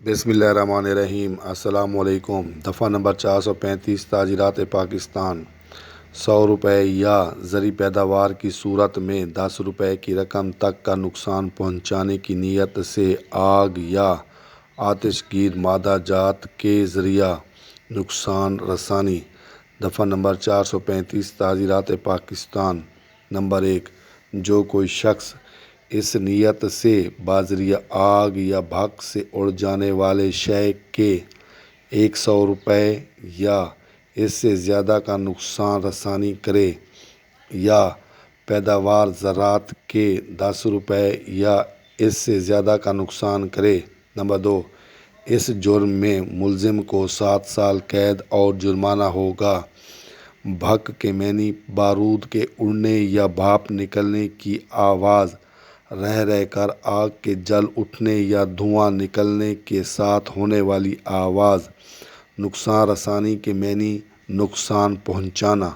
بسم اللہ الرحمن الرحیم۔ السلام علیکم۔ دفعہ نمبر 435 تاجرات پاکستان۔ 100 روپے یا زرعی پیداوار کی صورت میں 10 روپے کی رقم تک کا نقصان پہنچانے کی نیت سے آگ یا آتش گیر مادہ جات کے ذریعہ نقصان رسانی۔ دفعہ نمبر 435 تاجرات پاکستان۔ نمبر 1، جو کوئی شخص اس نیت سے بذریعہ آگ یا بھاپ سے اڑ جانے والے شے کے 100 روپے یا اس سے زیادہ کا نقصان رسانی کرے یا پیداوار زراعت کے 10 روپے یا اس سے زیادہ کا نقصان کرے۔ نمبر 2، اس جرم میں ملزم کو 7 سال قید اور جرمانہ ہوگا۔ بھک کے معنی بارود کے اڑنے یا بھاپ نکلنے کی آواز، رہ کر آگ کے جل اٹھنے یا دھواں نکلنے کے ساتھ ہونے والی آواز۔ نقصان رسانی کے معنی نقصان پہنچانا۔